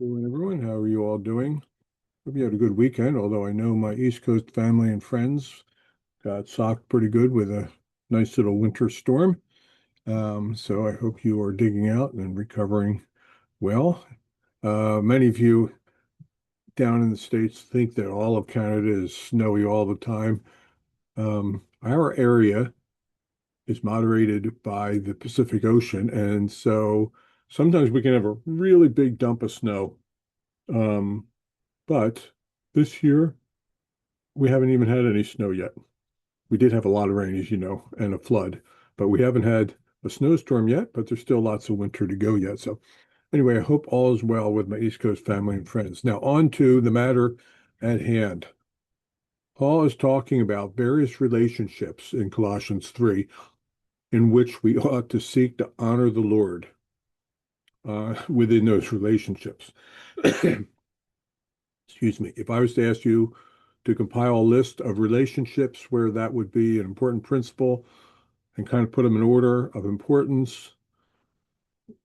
Hello, everyone. How are you all doing? Hope you had a good weekend, although I know my East Coast family and friends got socked pretty good with a nice little winter storm. So I hope you are digging out and recovering well. Many of you down in the States think that all of Canada is snowy all the time. Our area is moderated by the Pacific Ocean, and so sometimes we can have a really big dump of snow. Um, but this year, we haven't even had any snow yet. We did have a lot of rain, as you know, and a flood, but we haven't had a snowstorm yet, but there's still lots of winter to go yet. So anyway, I hope all is well with my East Coast family and friends. Now on to the matter at hand. Paul is talking about various relationships in Colossians 3 in which we ought to seek to honor the Lord within those relationships. Excuse me. If I was to ask you to compile a list of relationships where that would be an important principle and kind of put them in order of importance,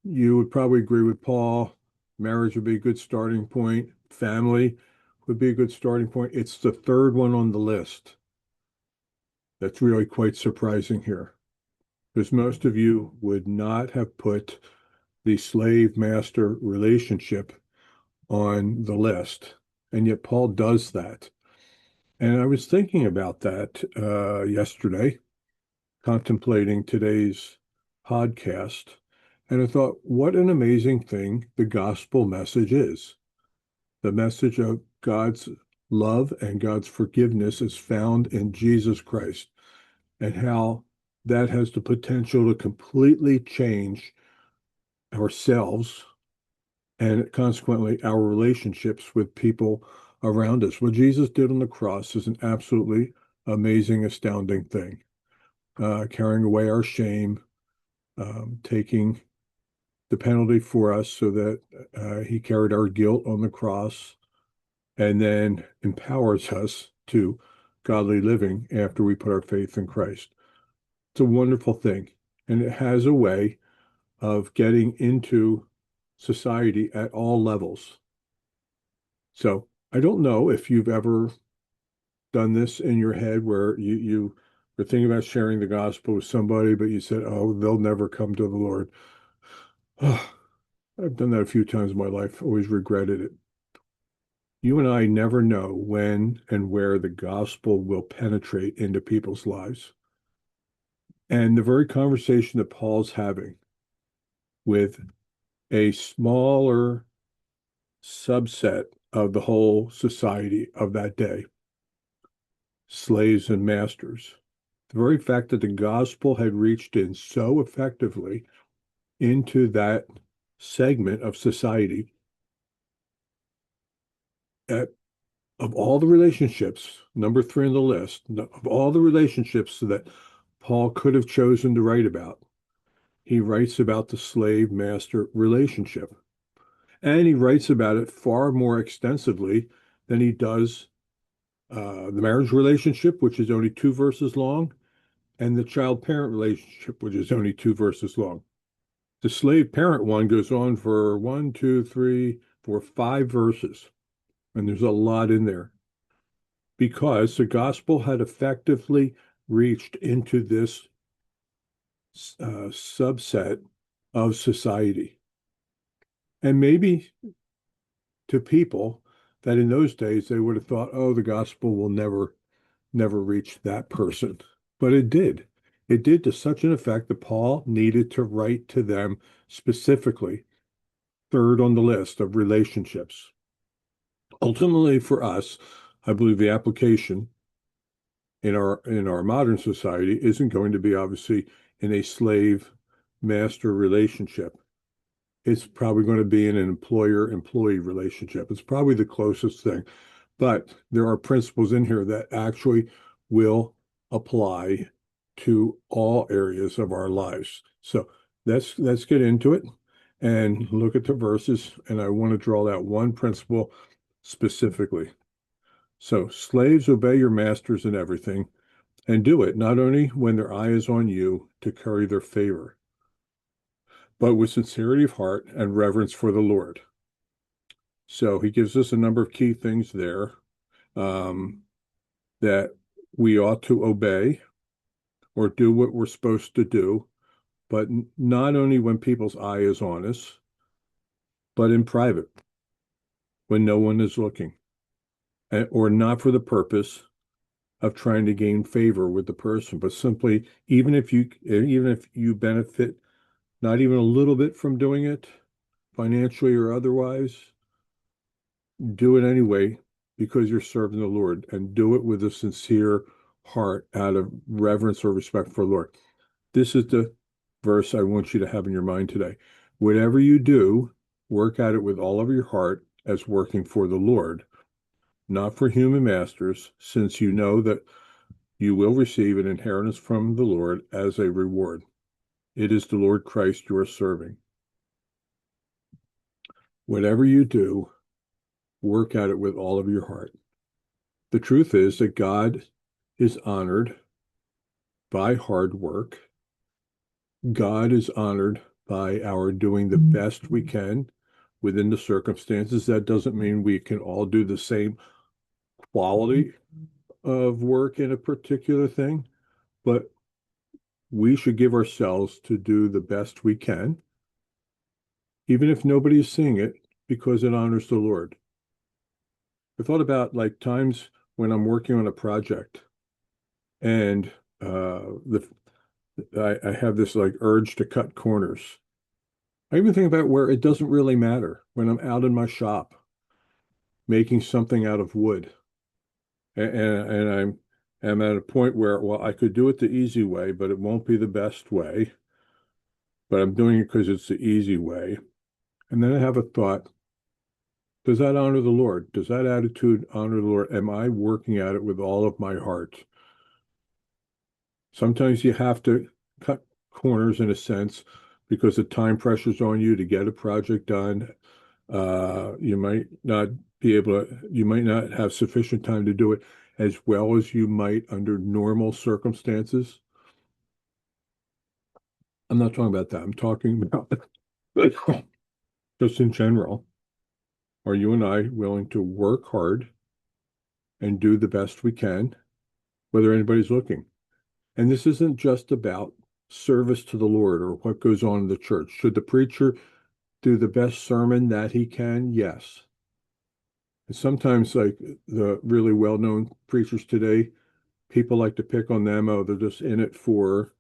you would probably agree with Paul. Marriage would be a good starting point. Family would be a good starting point. It's the third one on the list. That's really quite surprising here, because most of you would not have put the slave master relationship on the list. And yet Paul does that. And I was thinking about that yesterday, contemplating today's podcast. And I thought, what an amazing thing the gospel message is. The message of God's love and God's forgiveness is found in Jesus Christ, and how that has the potential to completely change ourselves and consequently our relationships with people around us. What Jesus did on the cross is an absolutely amazing, astounding thing. Carrying away our shame, taking the penalty for us so that he carried our guilt on the cross and then empowers us to godly living after we put our faith in Christ. It's a wonderful thing. And it has a way of getting into society at all levels. So I don't know if you've ever done this in your head where you were thinking about sharing the gospel with somebody, but you said, oh, they'll never come to the Lord. Oh, I've done that a few times in my life, always regretted it. You and I never know when and where the gospel will penetrate into people's lives. And the very conversation that Paul's having with a smaller subset of the whole society of that day, slaves and masters, the very fact that the gospel had reached in so effectively into that segment of society, at, of all the relationships, number three on the list, of all the relationships that Paul could have chosen to write about, he writes about the slave master relationship. And he writes about it far more extensively than he does the marriage relationship, which is only 2 verses long, and the child parent relationship, which is only 2 verses long. The slave parent one goes on for one, two, three, four, 5 verses, and there's a lot in there because the gospel had effectively reached into this subset of society. And maybe to people that in those days they would have thought, oh, the gospel will never reach that person. But it did. It did to such an effect that Paul needed to write to them specifically, third on the list of relationships. Ultimately, for us, I believe the application in our modern society isn't going to be obviously in a slave master relationship. It's probably going to be in an employer-employee relationship. It's probably the closest thing. But there are principles in here that actually will apply to all areas of our lives. So let's get into it and look at the verses. And I want to draw out one principle specifically. So, slaves, obey your masters in everything, and do it not only when their eye is on you to curry their favor, but with sincerity of heart and reverence for the Lord. So he gives us a number of key things there um, that we ought to obey or do what we're supposed to do, but not only when people's eye is on us, but in private when no one is looking, or not for the purpose of trying to gain favor with the person, but simply even if you benefit not even a little bit from doing it, financially or otherwise, do it anyway because you're serving the Lord, and do it with a sincere heart out of reverence or respect for the Lord. This is the verse I want you to have in your mind today. Whatever you do, work at it with all of your heart as working for the Lord, not for human masters, since you know that you will receive an inheritance from the Lord as a reward. It is the Lord Christ you are serving. Whatever you do, work at it with all of your heart. The truth is that God is honored by hard work. God is honored by our doing the best we can within the circumstances. That doesn't mean we can all do the same quality of work in a particular thing, but we should give ourselves to do the best we can, even if nobody is seeing it, because it honors the Lord. I thought about like times when I'm working on a project and the I have this like urge to cut corners. I even think about where it doesn't really matter when I'm out in my shop making something out of wood. And I'm at a point where, well, I could do it the easy way, but it won't be the best way. But I'm doing it because it's the easy way. And then I have a thought, does that honor the Lord? Does that attitude honor the Lord? Am I working at it with all of my heart? Sometimes you have to cut corners in a sense because the time pressure's on you to get a project done. You might not you might not have sufficient time to do it as well as you might under normal circumstances. I'm not talking about that. I'm talking about just in general. Are you and I willing to work hard and do the best we can, whether anybody's looking? And this isn't just about service to the Lord or what goes on in the church. Should the preacher do the best sermon that he can? Yes. And sometimes, like the really well-known preachers today, people like to pick on them. Oh, they're just in it for,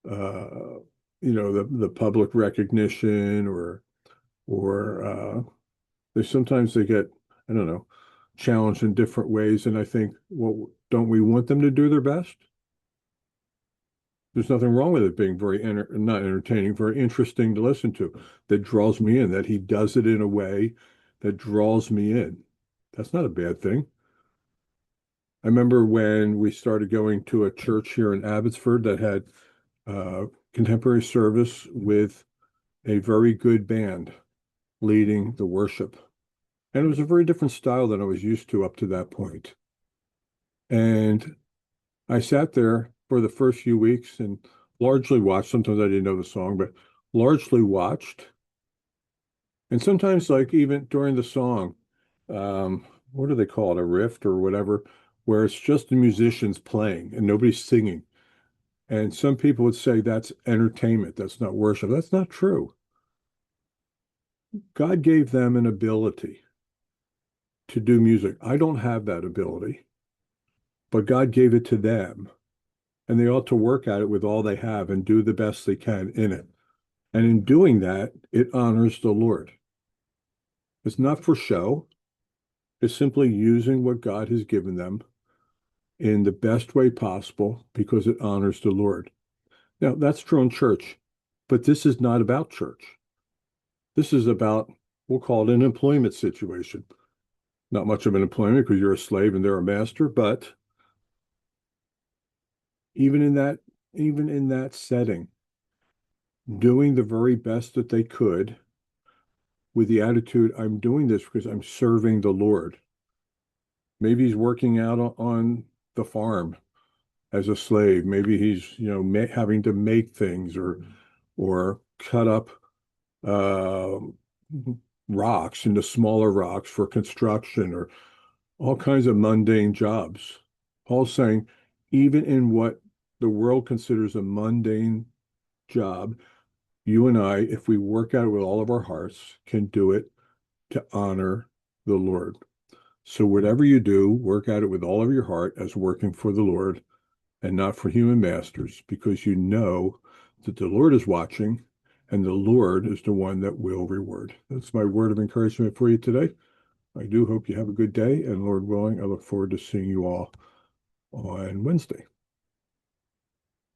uh, the public recognition, or they sometimes they get, I don't know, challenged in different ways. And I think, well, don't we want them to do their best? There's nothing wrong with it being not entertaining, very interesting to listen to, that draws me in, that he does it in a way that draws me in. That's not a bad thing. I remember when we started going to a church here in Abbotsford that had contemporary service with a very good band leading the worship. And it was a very different style than I was used to up to that point. And I sat there for the first few weeks and largely watched. Sometimes I didn't know the song, but largely watched. And sometimes, like even during the song, what do they call it, a riff or whatever, where it's just the musicians playing and nobody's singing. And some people would say that's entertainment, that's not worship. That's not true. God gave them an ability to do music. I don't have that ability, but God gave it to them. And they ought to work at it with all they have and do the best they can in it. And in doing that, it honors the Lord. It's not for show. It's simply using what God has given them in the best way possible because it honors the Lord. Now, that's true in church, but this is not about church. This is about, we'll call it an employment situation. Not much of an employment because you're a slave and they're a master, but even in that, even in that setting, doing the very best that they could with the attitude, I'm doing this because I'm serving the Lord. Maybe he's working out on the farm as a slave. Maybe he's, having to make things or cut up uh, rocks into smaller rocks for construction or all kinds of mundane jobs. Paul's saying, even in what the world considers a mundane job, you and I, if we work at it with all of our hearts, can do it to honor the Lord. So whatever you do, work at it with all of your heart as working for the Lord and not for human masters, because you know that the Lord is watching and the Lord is the one that will reward. That's my word of encouragement for you today. I do hope you have a good day, and Lord willing, I look forward to seeing you all on Wednesday.